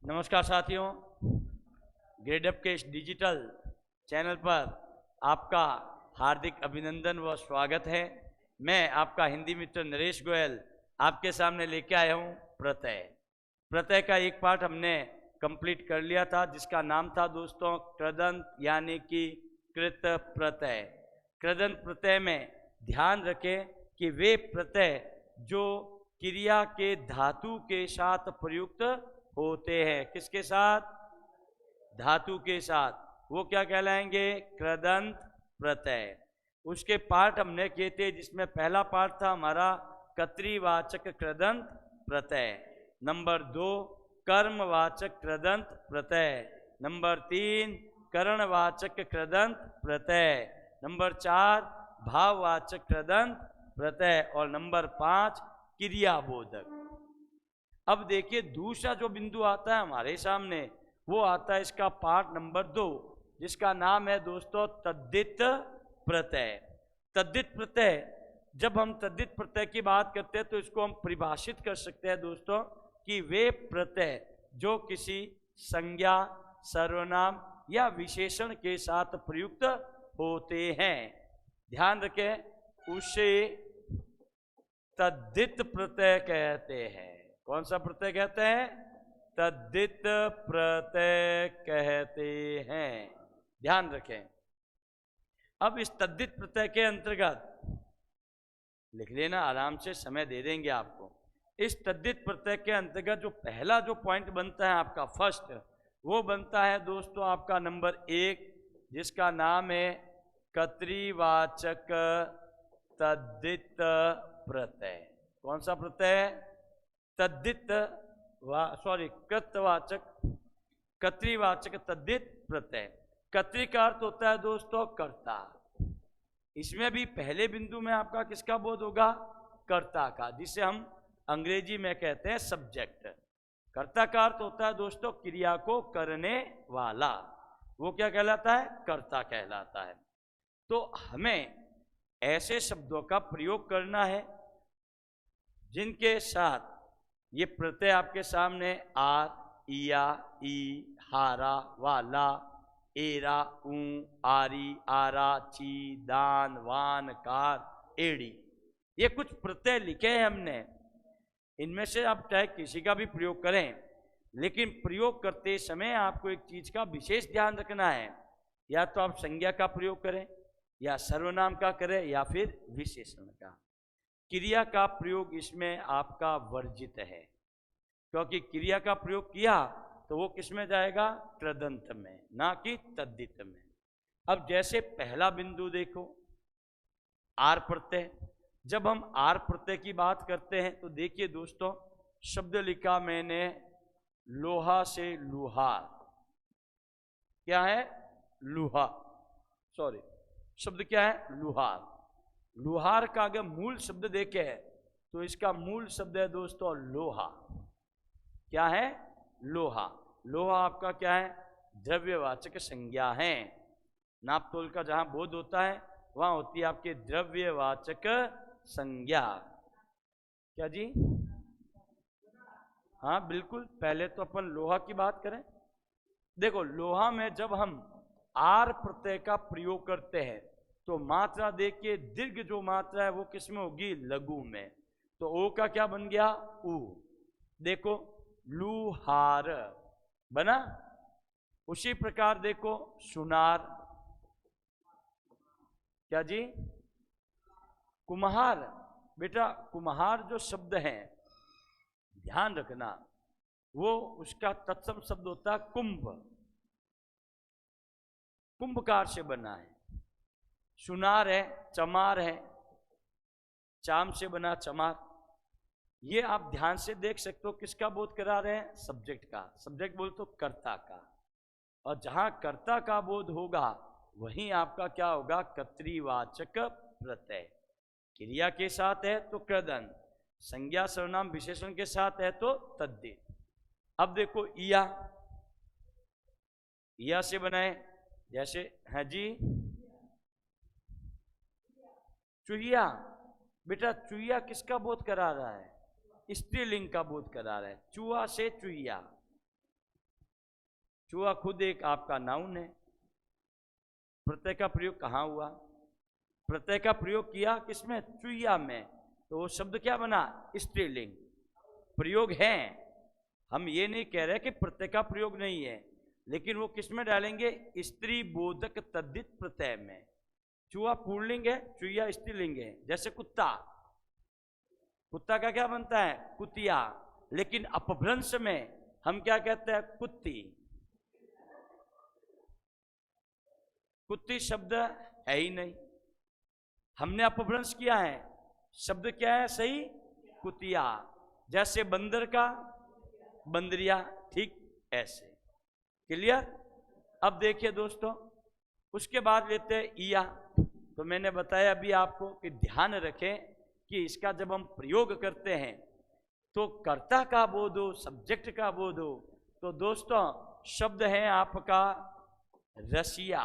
नमस्कार साथियों, grade up के इस डिजिटल चैनल पर आपका हार्दिक अभिनंदन व स्वागत है। मैं आपका हिंदी मित्र नरेश गोयल आपके सामने लेके आया हूँ प्रत्यय। प्रत्यय का एक पार्ट हमने कंप्लीट कर लिया था, जिसका नाम था दोस्तों कृदंत यानी कि कृत प्रत्यय। कृदंत प्रत्यय में ध्यान रखें कि वे प्रत्यय जो क्रिया के धातु के साथ प्रयुक्त होते हैं। किसके साथ? धातु के साथ। वो क्या कहलाएंगे? कृदंत प्रत्यय। उसके पार्ट हमने किए थे, जिसमें पहला पार्ट था हमारा कर्तृवाचक कृदंत प्रत्यय, नंबर 2 कर्मवाचक कृदंत प्रत्यय, नंबर 3 करणवाचक कृदंत प्रत्यय, नंबर 4 भाववाचक कृदंत प्रत्यय और नंबर 5 क्रियाबोधक। अब देखिए दूसरा जो बिंदु आता है हमारे सामने, वो आता है इसका पार्ट नंबर 2, जिसका नाम है दोस्तों तद्धित प्रत्यय। तद्धित प्रत्यय, जब हम तद्धित प्रत्यय की बात करते हैं तो इसको हम परिभाषित कर सकते हैं दोस्तों कि वे प्रत्यय जो किसी संज्ञा, सर्वनाम या विशेषण के साथ प्रयुक्त होते हैं। ध्यान रखें, उसे तद्धित प्रत्यय कहते हैं। कौन सा प्रत्यय कहते हैं? तद्धित प्रत्यय कहते हैं। ध्यान रखें। अब इस तद्धित प्रत्यय के अंतर्गत लिख लेना, आराम से समय दे देंगे आपको। इस तद्धित प्रत्यय के अंतर्गत जो पहला जो पॉइंट बनता है आपका फर्स्ट, वो बनता है दोस्तों आपका नंबर 1, जिसका नाम है कर्तृवाचक तद्धित प्रत्यय। कौन सा प्रत्यय? तद्धित कृतवाचक कर्तृवाचक तद्धित प्रत्यय। कर्तृ का अर्थ होता है दोस्तों कर्ता। इसमें भी पहले बिंदु में आपका किसका बोध होगा? कर्ता का, जिसे हम अंग्रेजी में कहते हैं सब्जेक्ट। कर्ता का अर्थ होता है दोस्तों क्रिया को करने वाला। वो क्या कहलाता है? कर्ता कहलाता है। तो हमें ऐसे शब्दों का प्रयोग करना है जिनके साथ ये प्रत्यय आपके सामने आर, इया, ई, हारा, वाला, एरा, ऊ, आरी, आरा, ची, दान, वान, कार, एड़ी, ये कुछ प्रत्यय लिखे हैं हमने। इनमें से आप चाहे किसी का भी प्रयोग करें, लेकिन प्रयोग करते समय आपको एक चीज का विशेष ध्यान रखना है। या तो आप संज्ञा का प्रयोग करें, या सर्वनाम का करें, या फिर विशेषण का। क्रिया का प्रयोग इसमें आपका वर्जित है, क्योंकि क्रिया का प्रयोग किया तो वो किस में जाएगा? कृदंत में, ना कि तद्धित में। अब जैसे पहला बिंदु देखो, आर प्रत्यय। जब हम आर प्रत्यय की बात करते हैं तो देखिए दोस्तों, शब्द लिखा मैंने लोहा से लुहार। क्या है? लुहा, सॉरी, शब्द क्या है? लुहार। लुहार का अगर मूल शब्द देखे तो इसका मूल शब्द है दोस्तों लोहा। क्या है? लोहा। लोहा आपका क्या है? द्रव्यवाचक संज्ञा है। नाप तोल का जहां बोध होता है वहां होती है आपके द्रव्यवाचक संज्ञा। क्या जी? हाँ बिल्कुल, पहले तो अपन लोहा की बात करें। देखो, लोहा में जब हम आर प्रत्यय का प्रयोग करते हैं तो मात्रा देखिए, दीर्घ जो मात्रा है वो किस में होगी? लघु में। तो ओ का क्या बन गया? ऊ। देखो, लुहार बना। उसी प्रकार देखो, सुनार। क्या जी? कुम्हार। बेटा, कुम्हार जो शब्द है, ध्यान रखना, वो उसका तत्सम शब्द होता है कुंभ। कुंभकार से बना है। सुनार है, चमार है, चाम से बना चमार। ये आप ध्यान से देख सकते हो, किसका बोध करा रहे हैं? सब्जेक्ट का। सब्जेक्ट बोल तो कर्ता का। और जहां कर्ता का बोध होगा वहीं आपका क्या होगा? कर्तृवाचक प्रत्यय। क्रिया के साथ है तो कृदंत, संज्ञा सर्वनाम विशेषण के साथ है तो तद्धित। अब देखो, इया। इया से बनाए, जैसे है जी चुहिया। बेटा, चुहिया किसका बोध करा रहा है? स्त्रीलिंग का बोध करा रहा है। चूहा से चुहिया। चूहा खुद एक आपका नाउन है। प्रत्यय का प्रयोग कहाँ हुआ? प्रत्यय का प्रयोग किया किसमें? चुईया में। तो वो शब्द क्या बना? स्त्रीलिंग। प्रयोग है, हम ये नहीं कह रहे कि प्रत्यय का प्रयोग नहीं है, लेकिन वो किस में डालेंगे? स्त्री बोधक तद्धित प्रत्यय में। चूहा पुल्लिंग है, चुईया स्त्रीलिंग है। जैसे कुत्ता, कुत्ता का क्या बनता है? कुतिया। लेकिन अपभ्रंश में हम क्या कहते हैं? कुत्ती। कुत्ती शब्द है ही नहीं, हमने अपभ्रंश किया है। शब्द क्या है सही? कुतिया। जैसे बंदर का बंदरिया, ठीक ऐसे। क्लियर? अब देखिए दोस्तों, उसके बाद लेते हैं ईया। तो मैंने बताया अभी आपको कि ध्यान रखें कि इसका जब हम प्रयोग करते हैं तो कर्ता का बोध हो, सब्जेक्ट का बोध हो। तो दोस्तों शब्द है आपका रसिया।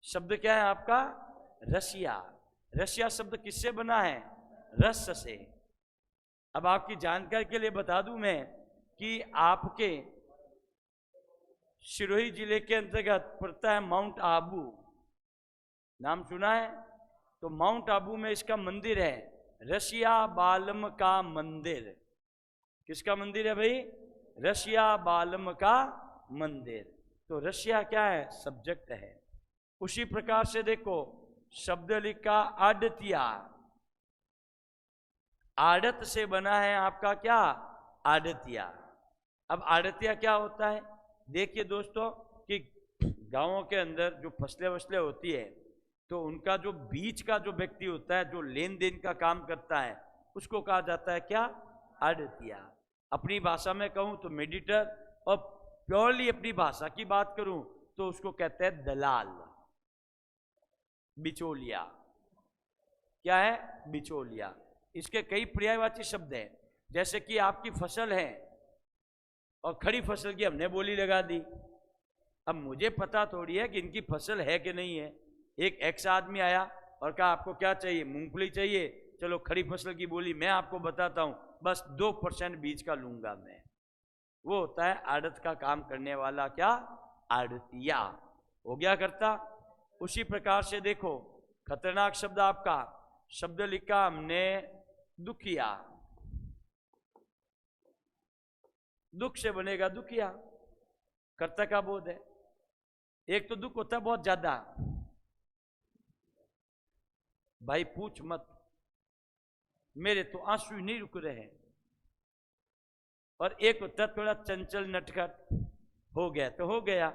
शब्द क्या है आपका? रसिया। रसिया शब्द किससे बना है? रस से। अब आपकी जानकारी के लिए बता दूं मैं कि आपके सिरोही जिले के अंतर्गत पड़ता है माउंट आबू, नाम सुना है? तो माउंट आबू में इसका मंदिर है, रसिया बालम का मंदिर। किसका मंदिर है भाई? रसिया बालम का मंदिर। तो रसिया क्या है? सब्जेक्ट है। उसी प्रकार से देखो शब्द लिखा आड़तिया। आड़त से बना है आपका क्या? आड़तिया। अब आड़तिया क्या होता है? देखिए दोस्तों कि गांवों के अंदर जो फसलें वसलें होती है तो उनका जो बीच का जो व्यक्ति होता है, जो लेन देन का काम करता है, उसको कहा जाता है क्या? आड़तिया। अपनी भाषा में कहूं तो मेडिटर, और प्योरली अपनी भाषा की बात करूं तो उसको कहते हैं दलाल, बिचौलिया। क्या है? बिचौलिया। इसके कई पर्यायवाची शब्द हैं। जैसे कि आपकी फसल है और खड़ी फसल की हमने बोली लगा दी। अब मुझे पता थोड़ी है कि इनकी फसल है कि नहीं है। एक एक्स आदमी आया और कहा आपको क्या चाहिए? मूंगफली चाहिए। चलो खड़ी फसल की बोली मैं आपको बताता हूं, बस 2% बीज का लूंगा मैं। वो होता है आड़त का काम करने वाला क्या? आड़तिया। हो गया करता। उसी प्रकार से देखो खतरनाक शब्द आपका, शब्द लिखा हमने दुखिया। दुख से बनेगा दुखिया। कर्ता का बोध है। एक तो दुख होता है बहुत ज्यादा, भाई पूछ मत, मेरे तो आंसू ही नहीं रुक रहे। और एक होता है थोड़ा चंचल नटखट, हो गया तो हो गया,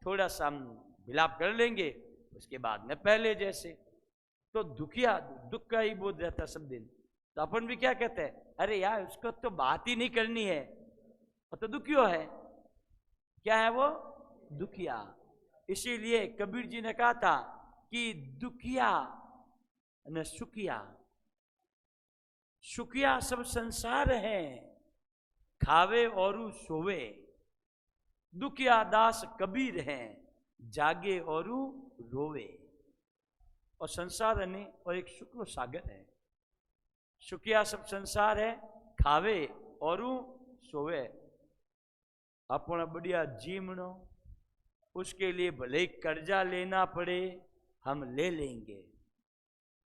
थोड़ा सा विलाप कर लेंगे, उसके बाद में पहले जैसे। तो दुखिया, दुख का ही बोध रहता सब दिन। तो अपन भी क्या कहते हैं? अरे यार उसको तो बात ही नहीं करनी है, तो दुखियो है। क्या है वो? दुखिया। इसीलिए कबीर जी ने कहा था कि दुखिया न सुखिया, सुखिया सब संसार है, खावे और सोवे। दुखिया दास कबीर हैं, जागे और रोवे। और संसार अने और एक शुक्र सागर है। सुखिया सब संसार है, खावे और सोवे। अपना बढ़िया जीवनो, उसके लिए भले ही कर्जा लेना पड़े हम ले लेंगे,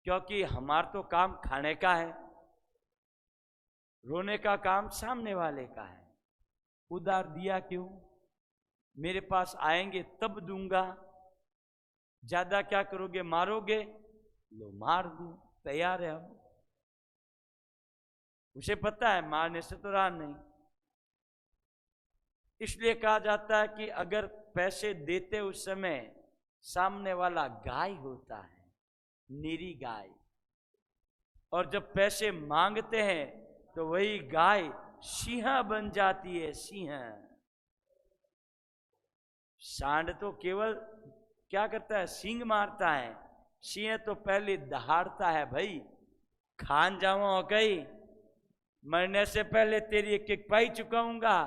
क्योंकि हमारा तो काम खाने का है, रोने का काम सामने वाले का है। उधार दिया क्यों? मेरे पास आएंगे तब दूंगा। ज्यादा क्या करोगे? मारोगे? लो मार दूं, तैयार है हम। उसे पता है मारने से तो रहा नहीं। इसलिए कहा जाता है कि अगर पैसे देते उस समय सामने वाला गाय होता है, निरी गाय, और जब पैसे मांगते हैं तो वही गाय सिंह बन जाती है। सिंह, सांड तो केवल क्या करता है? सींग मारता है। सिंह तो पहले दहाड़ता है। भाई खान जावा हो गई, मरने से पहले तेरी एक एक पाई चुकाऊंगा।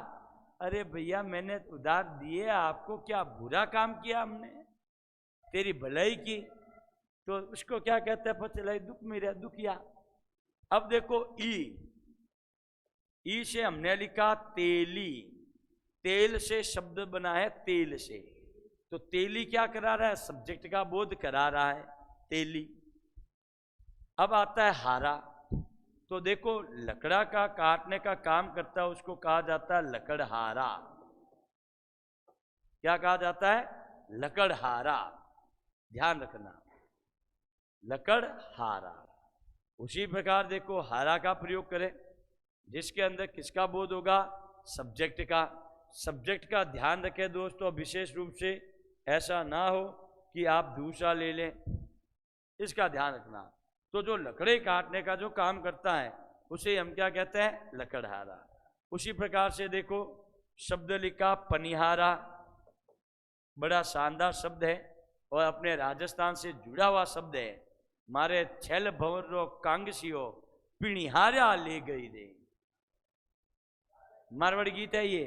अरे भैया मैंने उधार दिए आपको, क्या बुरा काम किया हमने? तेरी भलाई की। तो उसको क्या कहते हैं? पचलाई दुख मेरा दुखिया। अब देखो ई से हमने लिखा तेली। तेल से शब्द बना है तेल से, तो तेली क्या करा रहा है? सब्जेक्ट का बोध करा रहा है, तेली। अब आता है हारा, तो देखो लकड़ा का काटने का काम करता है, उसको कहा जाता है लकड़हारा। क्या कहा जाता है? लकड़हारा। ध्यान रखना, लकड़हारा। उसी प्रकार देखो हारा का प्रयोग करें, जिसके अंदर किसका बोध होगा? सब्जेक्ट का। सब्जेक्ट का ध्यान रखें दोस्तों, विशेष रूप से ऐसा ना हो कि आप दूसरा ले लें, इसका ध्यान रखना। तो जो लकड़े काटने का जो काम करता है उसे हम क्या कहते हैं? लकड़हारा। उसी प्रकार से देखो शब्द लिखा पनिहारा, बड़ा शानदार शब्द है और अपने राजस्थान से जुड़ा हुआ शब्द है। मारे छेल भंवरो कांगसियो पिणिहारा ले गई दे, मारवाड़ी गीत है ये।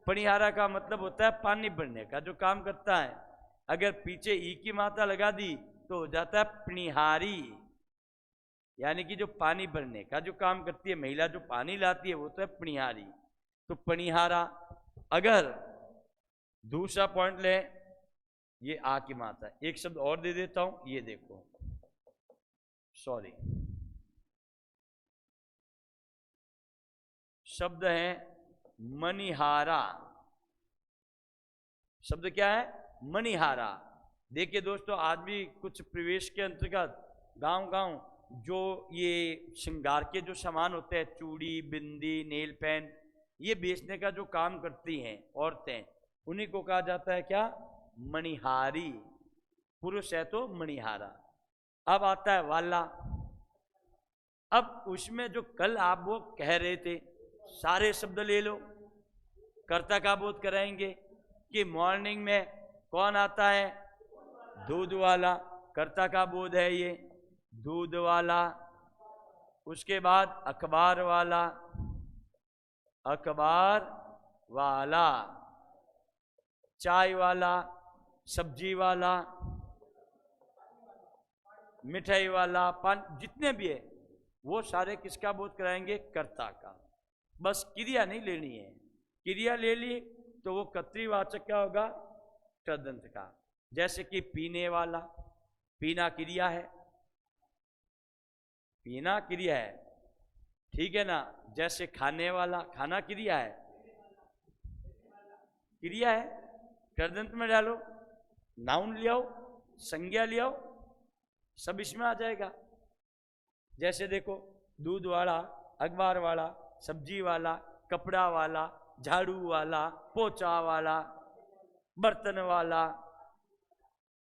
पनिहारा का मतलब होता है पानी भरने का जो काम करता है। अगर पीछे ई की मात्रा लगा दी तो हो जाता है पिणिहारी, यानी कि जो पानी भरने का जो काम करती है महिला, जो पानी लाती है, वो तो है पिणिहारी। तो पनिहारा। अगर दूसरा पॉइंट ले, ये आ की मात्रा, एक शब्द और दे देता हूं, ये देखो, सॉरी, शब्द है मणिहारा। शब्द क्या है? मणिहारा। देखिए दोस्तों, आज भी कुछ प्रवेश के अंतर्गत गांव गांव जो ये श्रृंगार के जो सामान होते हैं, चूड़ी, बिंदी, नेल पेंट, ये बेचने का जो काम करती हैं औरतें, उन्हीं को कहा जाता है क्या? मणिहारी। पुरुष है तो मणिहारा। अब आता है वाला। अब उसमें जो कल आप वो कह रहे थे, सारे शब्द ले लो, कर्ता का बोध कराएंगे कि मॉर्निंग में कौन आता है? दूध वाला, कर्ता का बोध है ये, दूध वाला। उसके बाद अखबार वाला, अखबार वाला। चाय वाला, सब्जी वाला, मिठाई वाला, पान, जितने भी है वो सारे किसका बोध कराएंगे? कर्ता का। बस क्रिया नहीं लेनी है, क्रिया ले ली तो वो कर्तृवाचक क्या होगा? तदंत का। जैसे कि पीने वाला, पीना क्रिया है, पीना क्रिया है, ठीक है ना। जैसे खाने वाला, खाना क्रिया है, क्रिया है, तदंत में डालो, नाउन ले आओ, संज्ञा ले आओ, सब इसमें आ जाएगा। जैसे देखो दूध वाला, अखबार वाला, सब्जी वाला, कपड़ा वाला, झाड़ू वाला, पोछा वाला, बर्तन वाला,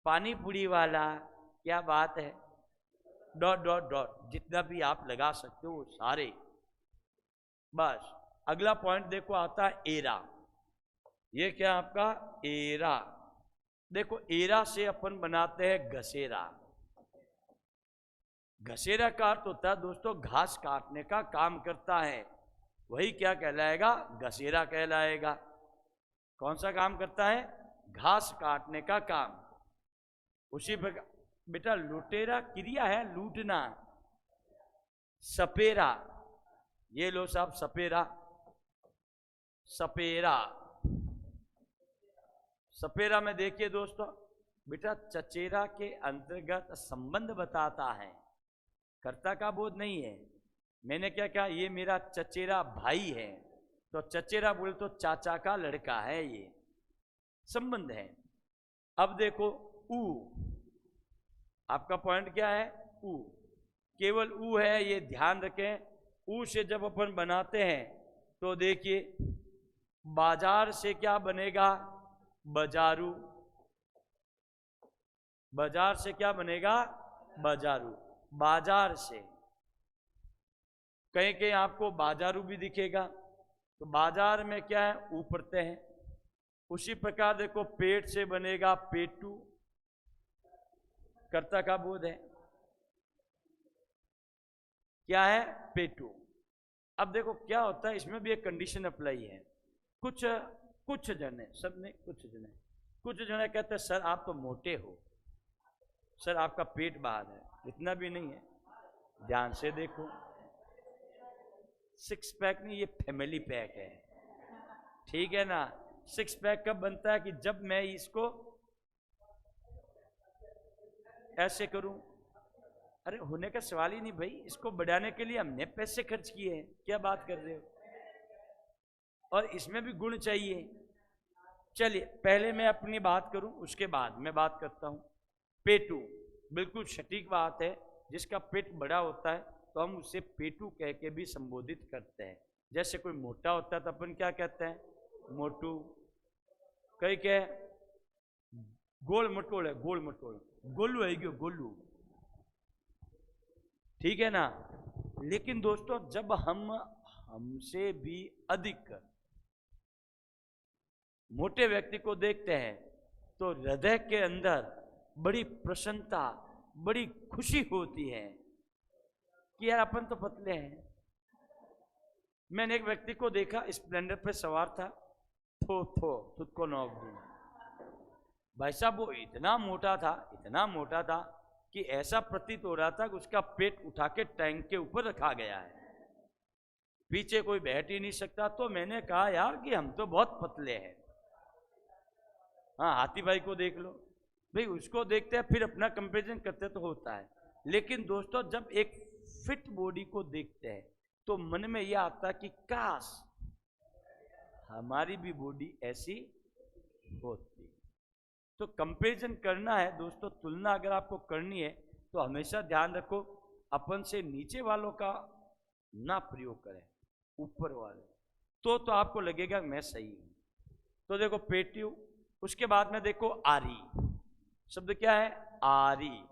पानी पूरी वाला, क्या बात है, डॉट डॉट डॉट, जितना भी आप लगा सकते हो वो सारे। बस अगला पॉइंट देखो आता है एरा। ये क्या आपका? एरा। देखो एरा से अपन बनाते हैं घसेरा। घसेरा का अर्थ होता है दोस्तों घास काटने का काम करता है, वही क्या कहलाएगा? घसेरा कहलाएगा। कौन सा काम करता है? घास काटने का काम। उसी प्रकार बेटा लुटेरा क्रिया है, लूटना। सपेरा, ये लो साहब, सपेरा, सपेरा। सपेरा में देखिए दोस्तों, बेटा चचेरा के अंतर्गत संबंध बताता है, कर्ता का बोध नहीं है। मैंने क्या कहा? ये मेरा चचेरा भाई है, तो चचेरा बोले तो चाचा का लड़का है, ये संबंध है। अब देखो ऊ, आपका पॉइंट क्या है? ऊ, केवल ऊ है, ये ध्यान रखें। ऊ से जब अपन बनाते हैं तो देखिए बाजार से क्या बनेगा? बाजारू। बाजार से क्या बनेगा? बाजारू। बाजार से, कहीं कहीं आपको बाजारू भी दिखेगा, तो बाजार में क्या है? ऊ पड़ते हैं। उसी प्रकार देखो पेट से बनेगा पेटू, कर्ता का बोध है, क्या है? पेटू। अब देखो क्या होता है, इसमें भी एक कंडीशन अप्लाई है। कुछ जने, सब ने कुछ जने कहते हैं सर आप तो मोटे हो, सर आपका पेट बाहर है, इतना भी नहीं है। ध्यान से देखो, 6 पैक नहीं, ये फैमिली पैक है, ठीक है ना। सिक्स पैक कब बनता है? कि जब मैं इसको ऐसे करूं। अरे होने का सवाल ही नहीं भाई, इसको बढ़ाने के लिए हमने पैसे खर्च किए हैं, क्या बात कर रहे हो? और इसमें भी गुण चाहिए। चलिए पहले मैं अपनी बात करूं, उसके बाद मैं बात करता हूं। पेटू, बिल्कुल सटीक बात है। जिसका पेट बड़ा होता है तो हम उसे पेटू कह के भी संबोधित करते हैं। जैसे कोई मोटा होता है तो अपन क्या कहते हैं? मोटू। कई क्या गोल मटोल है, गोल मटोल, गोलू है क्यों? गोलू, ठीक है ना। लेकिन दोस्तों जब हम हमसे भी अधिक मोटे व्यक्ति को देखते हैं तो हृदय के अंदर बड़ी प्रसन्नता, बड़ी खुशी होती है कि यार अपन तो पतले हैं। मैंने एक व्यक्ति को देखा, स्प्लेंडर पे सवार था, थो खुद को नोक दूं। भाई साहब वो इतना मोटा था, इतना मोटा था कि ऐसा प्रतीत हो रहा था कि उसका पेट उठा के टैंक के ऊपर रखा गया है, पीछे कोई बैठ ही नहीं सकता। तो मैंने कहा यार कि हम तो बहुत पतले हैं। हाँ, हाथी भाई को देख लो भाई, उसको देखते हैं फिर अपना कंपैरिजन करते तो होता है। लेकिन दोस्तों जब एक फिट बॉडी को देखते हैं तो मन में यह आता है कि काश हमारी भी बॉडी ऐसी होती। तो कंपैरिजन करना है दोस्तों, तुलना अगर आपको करनी है तो हमेशा ध्यान रखो अपन से नीचे वालों का ना प्रयोग करें, ऊपर वाले। तो आपको लगेगा मैं सही हूं। तो देखो पेट्यू, उसके बाद में देखो आरी। शब्द क्या है? आरी।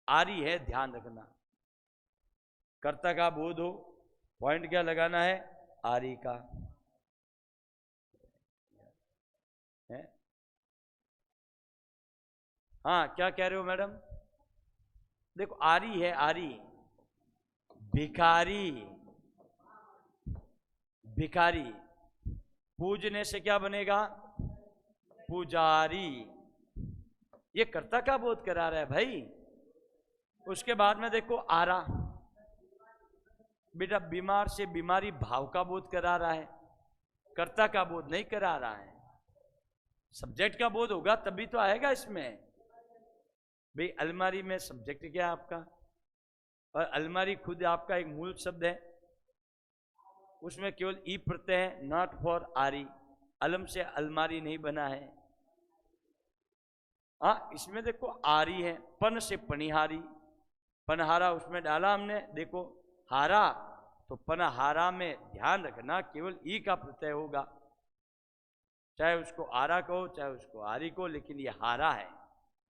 आरी है, ध्यान रखना, कर्ता का बोध हो। पॉइंट क्या लगाना है? आरी का है। हाँ, क्या कह रहे हो मैडम? देखो आरी है, आरी भिखारी। भिखारी पूजने से क्या बनेगा? पुजारी। ये कर्ता का बोध करा रहा है भाई। उसके बाद में देखो आरा, बेटा बीमार से बीमारी भाव का बोध करा रहा है, कर्ता का बोध नहीं करा रहा है। सब्जेक्ट का बोध होगा तभी तो आएगा इसमें। भाई अलमारी में सब्जेक्ट क्या है आपका, और अलमारी खुद आपका एक मूल शब्द है, उसमें केवल ई प्रत्यय है, नॉट फॉर आरी। अलम से अलमारी नहीं बना है। हाँ, इसमें देखो आरी है, पन से पनिहारी, पनहारा उसमें डाला हमने। देखो हारा, तो पनहारा में ध्यान रखना केवल ई का प्रत्यय होगा, चाहे उसको आरा कहो चाहे उसको आरी को, लेकिन ये हारा है।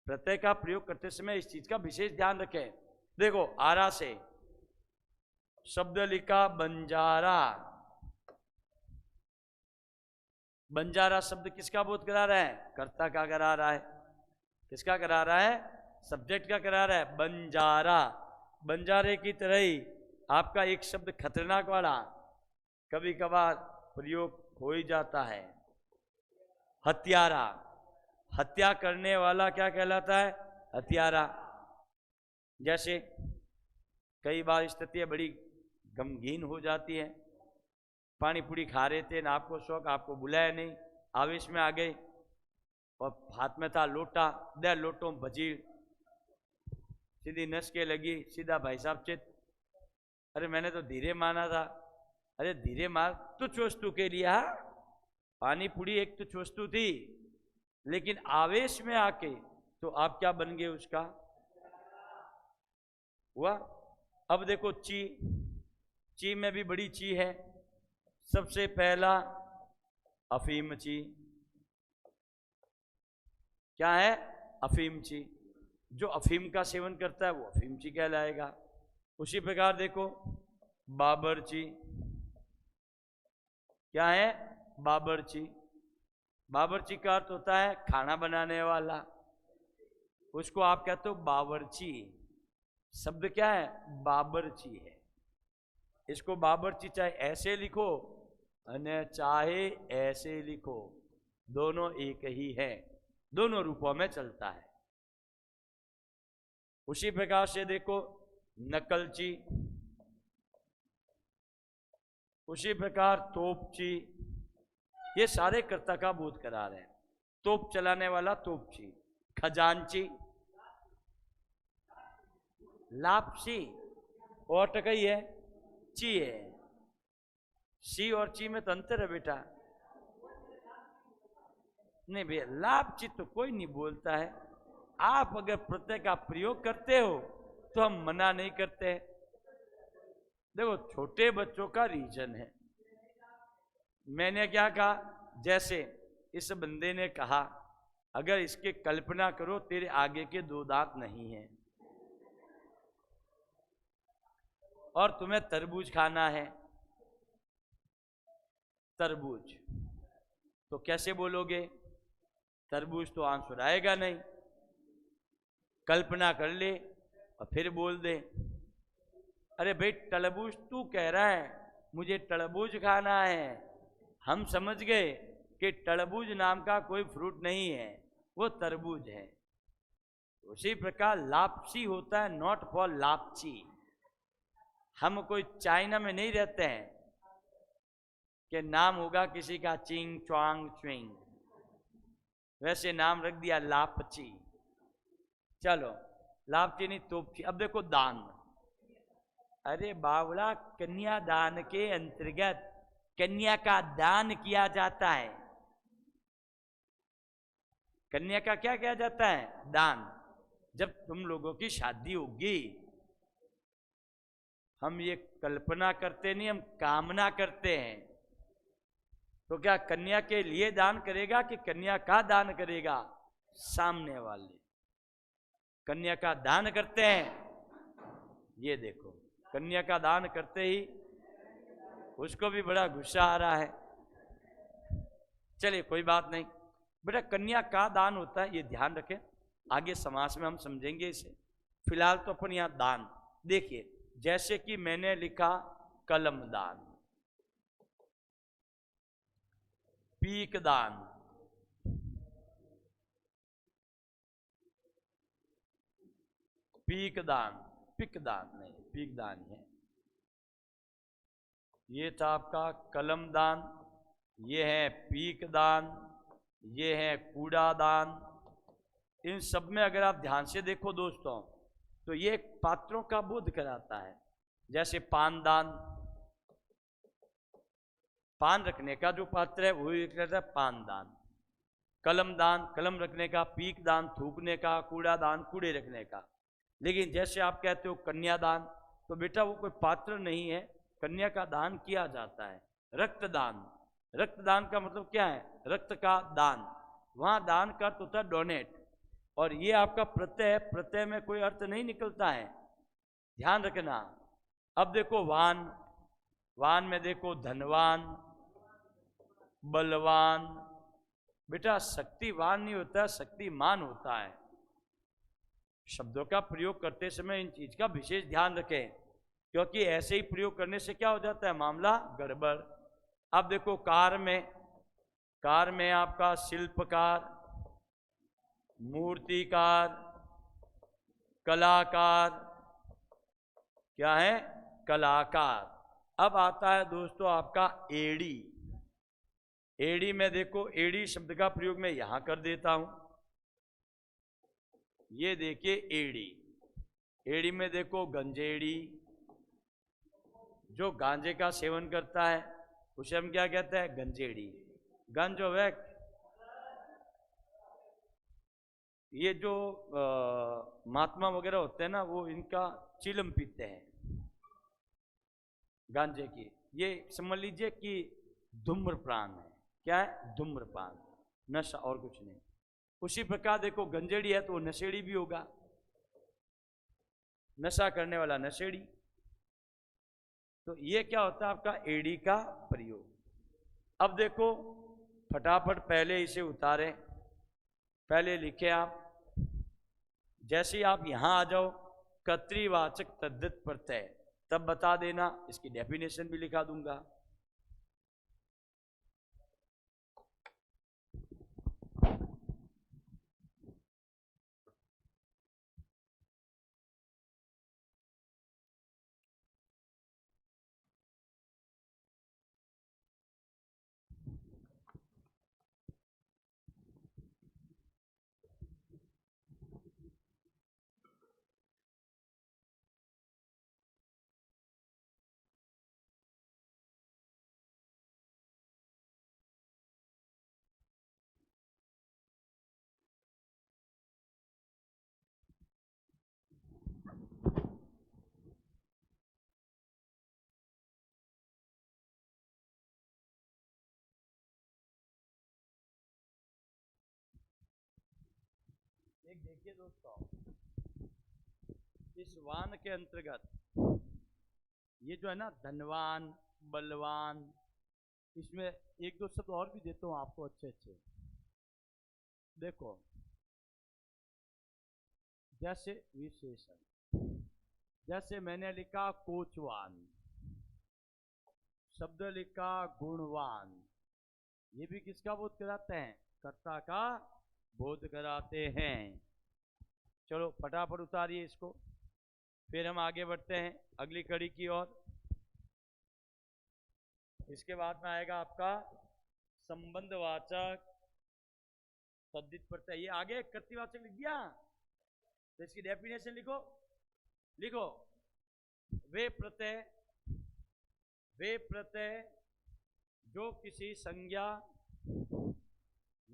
प्रत्यय का प्रयोग करते समय इस चीज का विशेष ध्यान रखें। देखो आरा से शब्द लिखा बंजारा। बंजारा शब्द किसका बोध करा रहा है? कर्ता का करा रहा है। किसका करा रहा है? सब्जेक्ट का करा रहा है, बंजारा। बंजारे की तरह ही आपका एक शब्द खतरनाक वाला कभी कभार प्रयोग हो ही जाता है, हत्यारा। हत्या करने वाला क्या कहलाता है? हत्यारा। जैसे कई बार स्थितियां बड़ी गमगीन हो जाती है, पानी पूरी खा रहे थे ना, आपको शौक, आपको बुलाया नहीं, आवेश में आ गए और हाथ में था लोटा, दे लोटों भजी, सीधी नस के लगी, सीधा भाई साहब चित। अरे मैंने तो धीरे माना था। अरे धीरे मार, तुच्छ वस्तु के लिए, हाँ, पानी पूरी एक तुच्छ वस्तु थी, लेकिन आवेश में आके तो आप क्या बन गए? उसका हुआ। अब देखो ची, ची में भी बड़ी ची है। सबसे पहला अफीम ची। क्या है? अफीम ची। जो अफीम का सेवन करता है वो अफीम ची कहलाएगा। उसी प्रकार देखो बाबरची। क्या है? बाबरची। बाबरची का अर्थ होता है खाना बनाने वाला, उसको आप कहते हो बावर्ची। शब्द क्या है? बाबरची है। इसको बाबरची चाहे ऐसे लिखो और चाहे ऐसे लिखो, दोनों एक ही है, दोनों रूपों में चलता है। उसी प्रकार से देखो नकलची, उसी प्रकार तोपची, ये सारे कर्ता का बोध करा रहे हैं। तोप चलाने वाला तोपची, खजांची, लापसी, और टकई है, ची है। सी और ची में तो अंतर है बेटा। नहीं भैया, लापची तो कोई नहीं बोलता है। आप अगर प्रत्यय का प्रयोग करते हो तो हम मना नहीं करते। देखो छोटे बच्चों का रीजन है। मैंने क्या कहा, जैसे इस बंदे ने कहा अगर इसके कल्पना करो तेरे आगे के 2 दांत नहीं है और तुम्हें तरबूज खाना है, तरबूज, तो कैसे बोलोगे? तरबूज तो आंसर आएगा नहीं। कल्पना कर ले और फिर बोल दे। अरे भाई तरबूज तू कह रहा है, मुझे तरबूज खाना है। हम समझ गए कि तरबूज नाम का कोई फ्रूट नहीं है, वो तरबूज है। उसी प्रकार लापसी होता है नॉट फॉर लापची। हम कोई चाइना में नहीं रहते हैं कि नाम होगा किसी का चिंग च्वांग च्विंग, वैसे नाम रख दिया लापची। चलो लापची नहीं तोपची। अब देखो दान। अरे बावड़ा, कन्यादान के अंतर्गत कन्या का दान किया जाता है। कन्या का क्या किया जाता है? दान। जब तुम लोगों की शादी होगी, हम ये कल्पना करते नहीं, हम कामना करते हैं। तो क्या कन्या के लिए दान करेगा कि कन्या का दान करेगा? सामने वाले कन्या का दान करते हैं। ये देखो कन्या का दान करते ही उसको भी बड़ा गुस्सा आ रहा है। चलिए कोई बात नहीं बेटा, कन्या का दान होता है, ये ध्यान रखें। आगे समास में हम समझेंगे इसे। फिलहाल तो अपन यहां दान देखिए। जैसे कि मैंने लिखा कलम दान, पीक दान, पीक दान, पिक दान नहीं, पीक दान है। ये था आपका कलम दान, ये है पीक दान, ये है कूड़ा दान। इन सब में अगर आप ध्यान से देखो दोस्तों, तो ये पात्रों का बोध कराता है। जैसे पान दान, पान रखने का जो पात्र है वही कहता है पान दान। कलम दान, कलम रखने का। पीक दान, थूकने का। कूड़ा दान, कूड़े रखने का। लेकिन जैसे आप कहते हो कन्यादान, तो बेटा वो कोई पात्र नहीं है, कन्या का दान किया जाता है। रक्तदान, रक्तदान का मतलब क्या है? रक्त का दान। वहां दान का अर्थ होता है डोनेट। और ये आपका प्रत्यय है, प्रत्यय में कोई अर्थ नहीं निकलता है, ध्यान रखना। अब देखो वान, वान में देखो धनवान, बलवान। बेटा शक्तिवान नहीं होता, शक्तिमान होता है। शब्दों का प्रयोग करते समय इन चीज का विशेष ध्यान रखें, क्योंकि ऐसे ही प्रयोग करने से क्या हो जाता है? मामला गड़बड़। अब देखो कार में, कार में आपका शिल्पकार, मूर्तिकार, कलाकार, क्या है? कलाकार। अब आता है दोस्तों आपका एड़ी। एड़ी में देखो, एड़ी शब्द का प्रयोग मैं यहां कर देता हूं। ये देखिए एड़ी। एड़ी में देखो गंजेड़ी, जो गांजे का सेवन करता है उसे हम क्या कहते हैं? गंजेड़ी। गंज है ये जो महात्मा वगैरह होते हैं ना, वो इनका चिलम पीते हैं गांजे की। ये समझ लीजिए कि धूम्रपान है। क्या है? धूम्रपान, नशा, और कुछ नहीं। उसी प्रकार देखो गंजेड़ी है तो वो नशेड़ी भी होगा, नशा करने वाला नशेड़ी। तो ये क्या होता है आपका एड़ी का प्रयोग। अब देखो फटाफट पहले इसे उतारें, पहले लिखे आप। जैसे ही आप यहां आ जाओ कर्तृवाचक तद्धित प्रत्यय, तब बता देना, इसकी डेफिनेशन भी लिखा दूंगा। एक देखिए दोस्तों, इस वान के अंतर्गत ये जो है ना धनवान, बलवान, इसमें एक दो शब्द और भी देता हूं आपको अच्छे अच्छे। देखो, जैसे विशेषण, जैसे मैंने लिखा कोचवान, शब्द लिखा गुणवान, ये भी किसका बोध कराते हैं? कर्ता का बोध कराते हैं। चलो फटाफट उतारिए इसको, फिर हम आगे बढ़ते हैं अगली कड़ी की ओर। इसके बाद में आएगा आपका संबंधवाचक तद्धित प्रत्यय। ये आगे कर्तृवाचक लिख दिया, तो इसकी डेफिनेशन लिखो। लिखो, वे प्रत्यय, वे प्रत्यय जो किसी संज्ञा,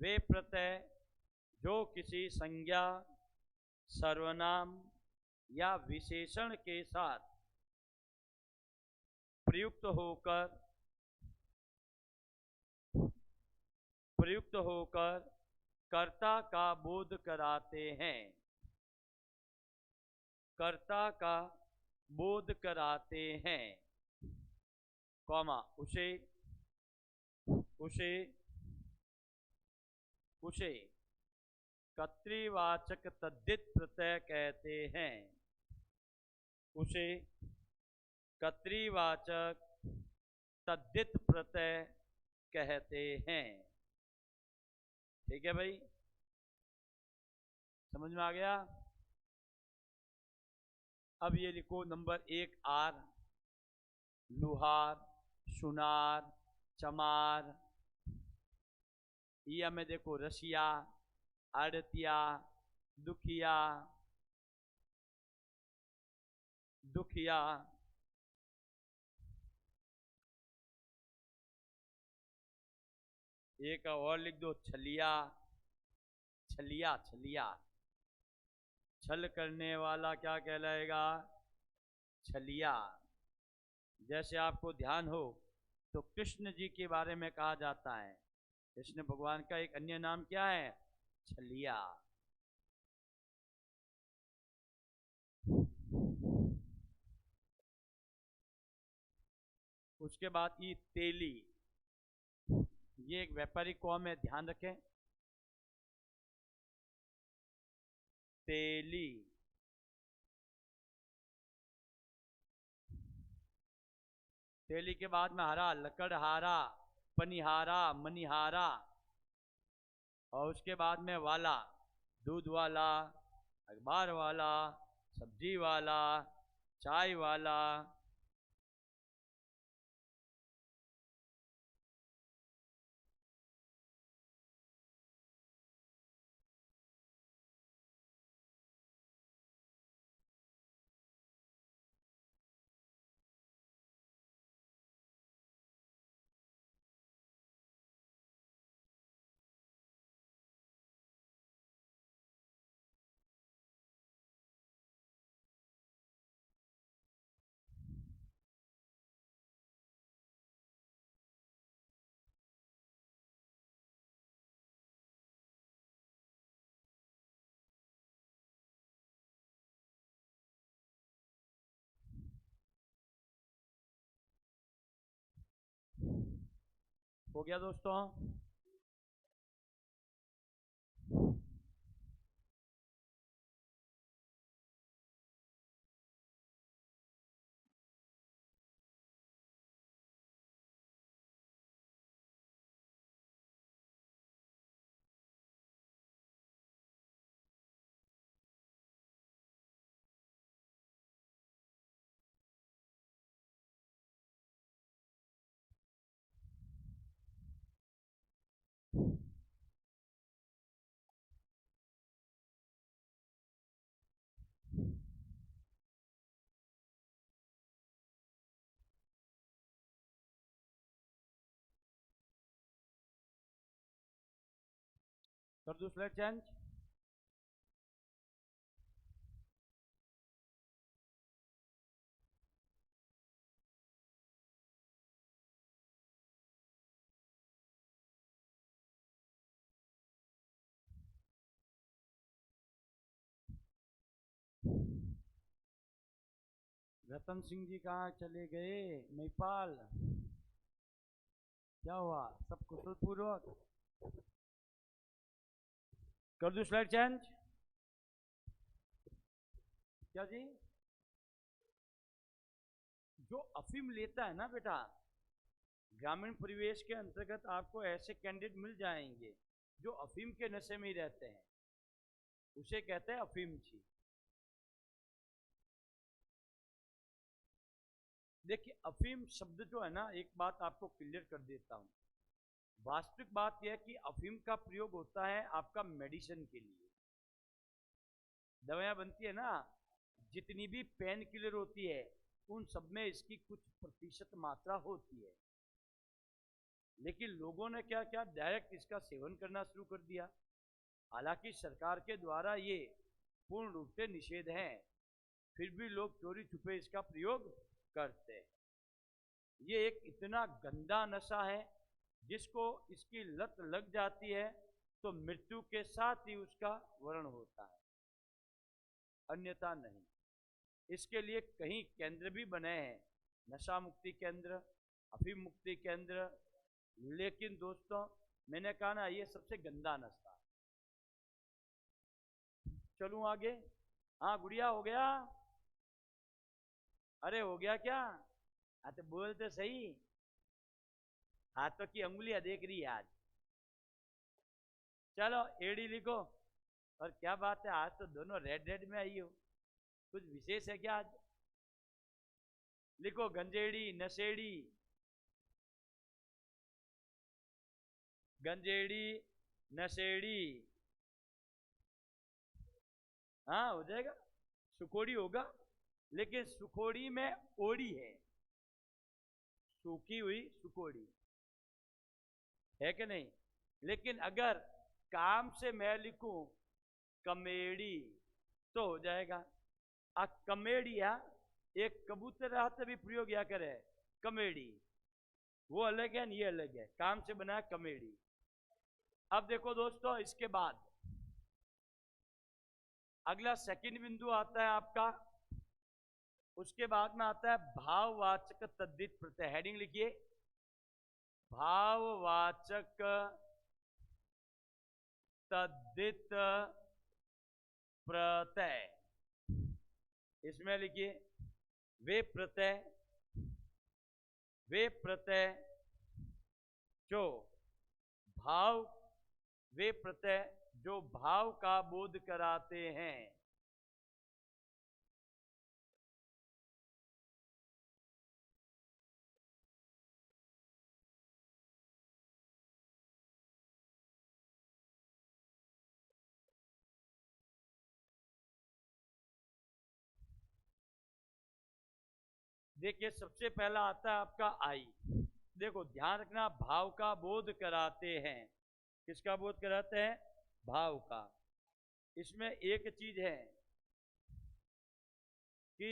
वे प्रत्यय जो किसी संज्ञा, सर्वनाम या विशेषण के साथ प्रयुक्त होकर कर्ता का बोध कराते हैं, कर्ता का बोध कराते हैं, कॉमा उसे उसे उसे कर्तृवाचक तद्धित प्रत्यय कहते हैं, उसे कर्तृवाचक तद्धित प्रत्यय कहते हैं। ठीक है भाई, समझ में आ गया? अब ये लिखो नंबर 1 आर, लुहार, सुनार, चमार। या में देखो रसिया, आड़तिया, दुखिया, दुखिया, एक और लिख दो छलिया, छलिया, छलिया, छल करने वाला क्या कहलाएगा? छलिया। जैसे आपको ध्यान हो तो कृष्ण जी के बारे में कहा जाता है, कृष्ण भगवान का एक अन्य नाम क्या है? छलिया। उसके बाद ये तेली, ये एक व्यापारिक कौम है, ध्यान रखें। तेली, तेली के बाद में हरा, लकड़हारा, पनिहारा, मनिहारा, और उसके बाद में वाला, दूध वाला, अखबार वाला, सब्जी वाला, चाय वाला। हो गया दोस्तों? कर दो स्लाइड चेंज। रतन सिंह जी कहाँ चले गए? महिपाल, क्या हुआ? सब कुशल पूर्वक? कर दूं स्लाइड चेंज? क्या जी? जो अफीम लेता है ना बेटा, ग्रामीण परिवेश के अंतर्गत आपको ऐसे कैंडिडेट मिल जाएंगे जो अफीम के नशे में ही रहते हैं, उसे कहते हैं अफीमची। देखिए, अफीम शब्द जो है ना, एक बात आपको क्लियर कर देता हूं। वास्तविक बात यह है कि अफीम का प्रयोग होता है आपका मेडिसिन के लिए। दवाएं बनती है ना, जितनी भी पेन किलर होती है उन सब में इसकी कुछ प्रतिशत मात्रा होती है, लेकिन लोगों ने क्या क्या डायरेक्ट इसका सेवन करना शुरू कर दिया। हालांकि सरकार के द्वारा ये पूर्ण रूप से निषेध है, फिर भी लोग चोरी छुपे इसका प्रयोग करते हैं। ये एक इतना गंदा नशा है, जिसको इसकी लत लग जाती है तो मृत्यु के साथ ही उसका वर्ण होता है, अन्यथा नहीं। इसके लिए कई केंद्र भी बने हैं, नशा मुक्ति केंद्र, अफीम मुक्ति केंद्र, लेकिन दोस्तों मैंने कहा ना, ये सबसे गंदा नशा। चलूं आगे? हाँ गुड़िया, हो गया? अरे हो गया क्या? हाँ तो बोल तो सही। हाथों की अंगुलियां देख रही है आज। चलो एड़ी लिखो। और क्या बात है, आज तो दोनों रेड रेड में आई हो, कुछ विशेष है क्या आज? लिखो गंजेड़ी, नशेड़ी। गंजेड़ी, नशेड़ी। हाँ हो जाएगा, सुखोड़ी होगा, लेकिन सुखोड़ी में ओड़ी है, सूखी हुई सुखोड़ी है कि नहीं? लेकिन अगर काम से मैं लिखूं कमेड़ी तो हो जाएगा। कमेड़िया एक कबूतर रात भी प्रयोग या करे, कमेड़ी, वो अलग है, ये अलग है, काम से बना कमेड़ी। अब देखो दोस्तों, इसके बाद अगला सेकंड बिंदु आता है आपका, उसके बाद में आता है भाववाचक तद्धित प्रत्यय। हेडिंग लिखिए, भाववाचक तद्धित प्रत्यय। इसमें लिखिए वे प्रत्यय जो भाव, वे प्रत्यय जो भाव का बोध कराते हैं। देखिए सबसे पहला आता है आपका आई। देखो ध्यान रखना, भाव का बोध कराते हैं। किसका बोध कराते हैं? भाव का। इसमें एक चीज है कि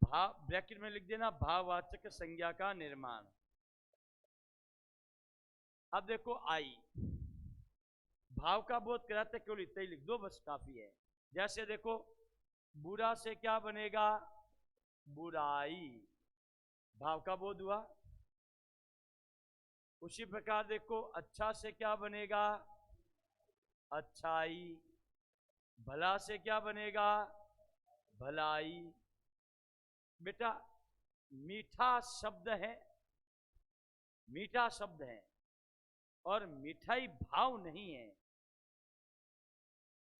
भाव, ब्रैकेट में लिख देना, भाववाचक संज्ञा का निर्माण। अब देखो आई, भाव का बोध कराते, केवल इतना ही लिख दो बस, काफी है। जैसे देखो, बुरा से क्या बनेगा? बुराई, भाव का बोध हुआ। उसी प्रकार देखो, अच्छा से क्या बनेगा? अच्छाई। भला से क्या बनेगा? भलाई। बेटा मीठा शब्द है, मीठा शब्द है, और मिठाई भाव नहीं है।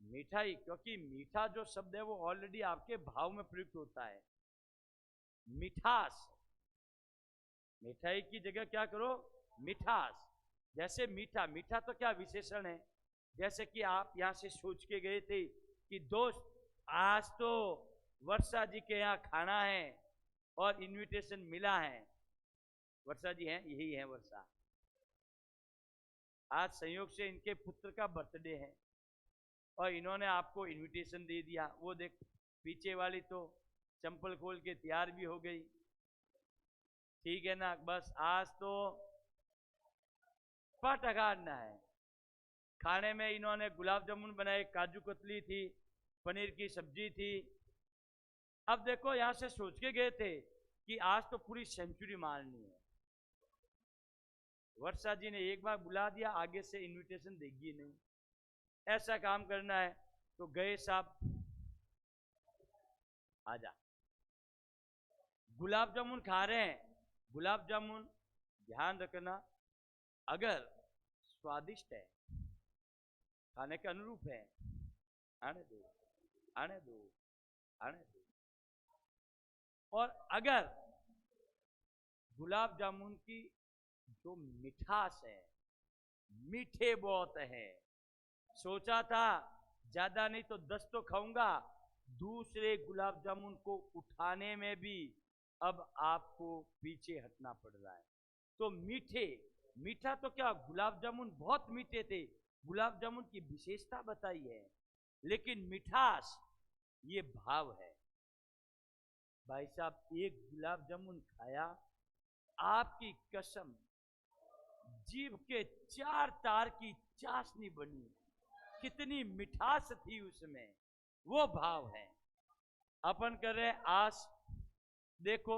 मिठाई, क्योंकि मीठा जो शब्द है वो ऑलरेडी आपके भाव में प्रयुक्त होता है। मिठास, मिठाई की जगह क्या करो? मिठास। जैसे मीठा, मीठा तो क्या विशेषण है? जैसे कि आप यहां से सोच के गए थे कि दोस्त आज तो वर्षा जी के यहाँ खाना है और इनविटेशन मिला है। वर्षा जी हैं, यही है वर्षा। आज संयोग से इनके पुत्र का बर्थडे है और इन्होंने आपको इनविटेशन दे दिया। वो देख, पीछे वाली तो चंपल खोल के तैयार भी हो गई, ठीक है ना? बस आज तो पटकाना है। खाने में इन्होंने गुलाब जामुन बनाए, काजू कतली थी, पनीर की सब्जी थी। अब देखो यहां से सोच के गए थे कि आज तो पूरी सेंचुरी मारनी है। वर्षा जी ने एक बार बुला दिया, आगे से इनविटेशन देगी नहीं, ऐसा काम करना है। तो गए साहब, आजा, गुलाब जामुन खा रहे हैं। गुलाब जामुन ध्यान रखना, अगर स्वादिष्ट है, खाने के अनुरूप है, आने दो, आने दो, आने दो। और अगर गुलाब जामुन की जो मिठास है, मीठे बहुत है, सोचा था ज्यादा नहीं तो 10 तो खाऊंगा, दूसरे गुलाब जामुन को उठाने में भी अब आपको पीछे हटना पड़ रहा है। तो मीठे, मीठा तो क्या, गुलाब जामुन बहुत मीठे थे, गुलाब जामुन की विशेषता बताई है, लेकिन मिठास ये भाव है। भाई साहब एक गुलाब जामुन खाया, आपकी कसम जीभ के 4 तार की चाशनी बनी, कितनी मिठास थी उसमें, वो भाव है। अपन कर रहे आस, देखो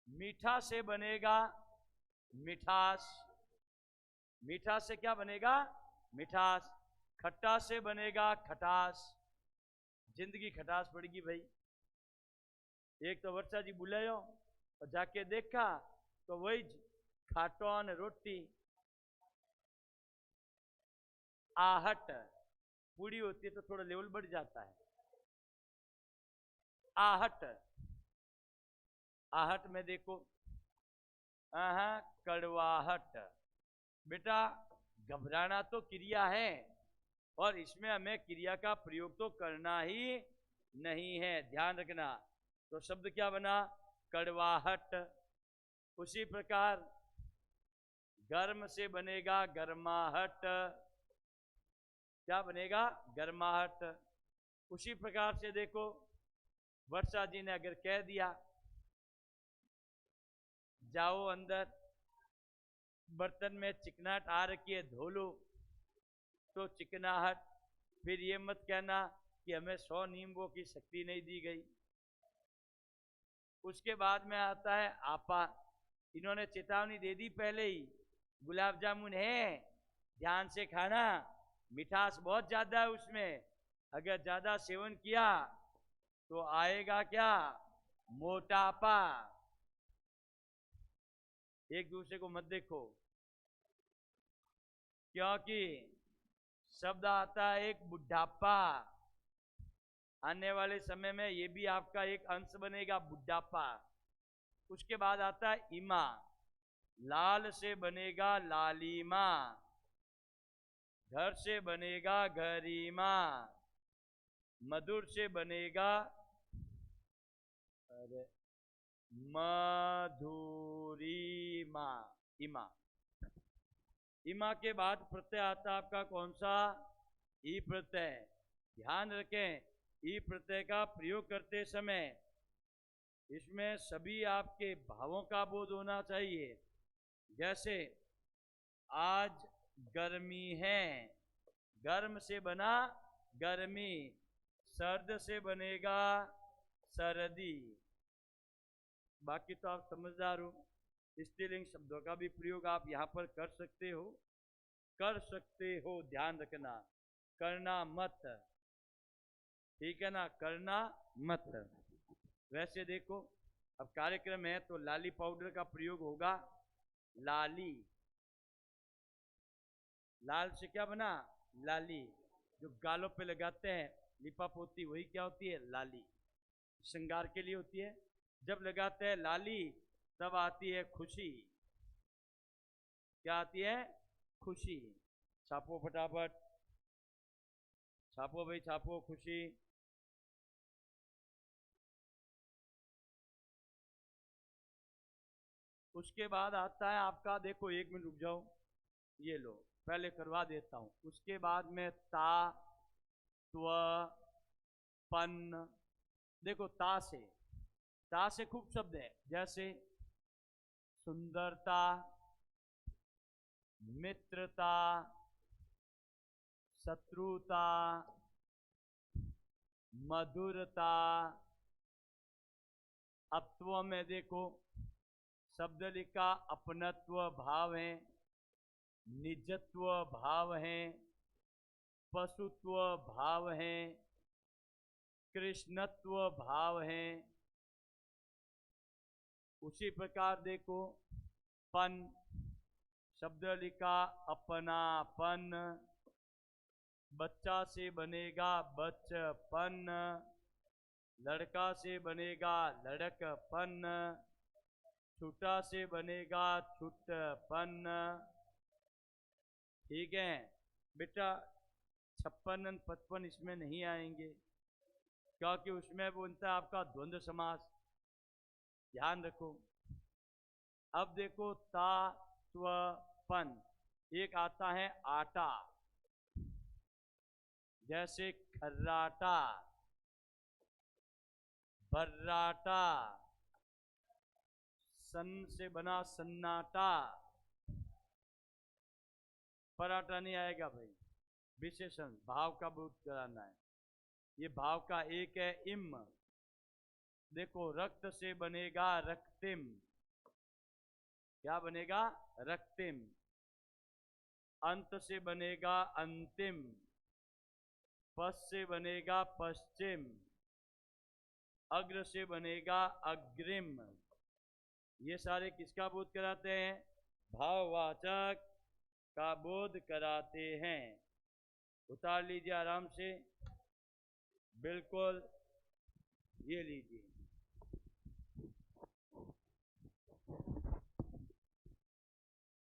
मीठा से बनेगा मिठास, मीठा से क्या बनेगा, मिठास, खट्टा से बनेगा खटास, जिंदगी खटास पड़ेगी भाई। एक तो वर्षा जी बुलायो और जाके देखा तो वही खाटो ने रोटी, आहट पूरी होती है तो थोड़ा लेवल बढ़ जाता है, आहट, आहट में देखो कड़वाहट। बेटा घबराना तो क्रिया है, और इसमें हमें क्रिया का प्रयोग तो करना ही नहीं है, ध्यान रखना। तो शब्द क्या बना, कड़वाहट। उसी प्रकार गर्म से बनेगा गर्माहट, क्या बनेगा, गर्माहट। उसी प्रकार से देखो वर्षा जी ने अगर कह दिया जाओ अंदर, बर्तन में चिकनाहट आ रखी है धो लो, तो चिकनाहट। फिर ये मत कहना कि हमें 100 नींबुओं की शक्ति नहीं दी गई। उसके बाद में आता है आपा, इन्होंने चेतावनी दे दी पहले ही, गुलाब जामुन है ध्यान से खाना, मिठास बहुत ज्यादा है उसमें, अगर ज्यादा सेवन किया तो आएगा क्या, मोटापा। एक दूसरे को मत देखो, क्योंकि शब्द आता है एक बुढ़ापा, आने वाले समय में ये भी आपका एक अंश बनेगा बुढ़ापा। उसके बाद आता है इमा, लाल से बनेगा लालिमा, घर से बनेगा घरीमा, मधुर से बनेगा अरे मधुरीमा। इमा, इमा के बाद प्रत्यय आता आपका कौन सा, ई प्रत्यय। ध्यान रखें ई प्रत्यय का प्रयोग करते समय इसमें सभी आपके भावों का बोध होना चाहिए। जैसे आज गर्मी है, गर्म से बना गर्मी, सर्द से बनेगा सर्दी। बाकी तो आप समझदार हो, स्त्रीलिंग शब्दों का भी प्रयोग आप यहां पर कर सकते हो, कर सकते हो, ध्यान रखना, करना मत, ठीक है ना, करना मत। वैसे देखो अब कार्यक्रम है तो लाली पाउडर का प्रयोग होगा, लाली, लाल से क्या बना, लाली, जो गालों पे लगाते हैं लिपा पोती, वही क्या होती है, लाली, श्रृंगार के लिए होती है। जब लगाते हैं लाली तब आती है खुशी, क्या आती है, खुशी। छापो फटाफट, छापो भाई छापो, खुशी। उसके बाद आता है आपका, देखो 1 मिनट रुक जाओ, ये लो पहले करवा देता हूं। उसके बाद में ता, त्व, पन। देखो ता से खूब शब्द है, जैसे सुंदरता, मित्रता, शत्रुता, मधुरता। अपत्व में देखो शब्द लिखा, अपनत्व भाव है, निजत्व भाव है, पशुत्व भाव है, कृष्णत्व भाव है। उसी प्रकार देखो पन शब्द लिखा, अपनापन। बच्चा से बनेगा बचपन, लड़का से बनेगा लड़कपन, छुटा से बनेगा छुटपन। ठीक है बेटा, 56 55 इसमें नहीं आएंगे क्योंकि उसमें बनता है आपका द्वंद्व समास, ध्यान रखो। अब देखो ता स्व पन, एक आता है आटा, जैसे खर्राटा, बर्राटा, सन से बना सन्नाटा। पराठा नहीं आएगा भाई, विशेषण भाव का बोध कराना है। ये भाव का एक है इम। देखो रक्त से बनेगा रक्तिम, क्या बनेगा? रक्तिम। अंत से बनेगा अंतिम, पश से बनेगा पश्चिम, अग्र से बनेगा अग्रिम। ये सारे किसका बोध कराते हैं? भाववाचक का बोध कराते हैं। उतार लीजिए आराम से, बिल्कुल ये लीजिए।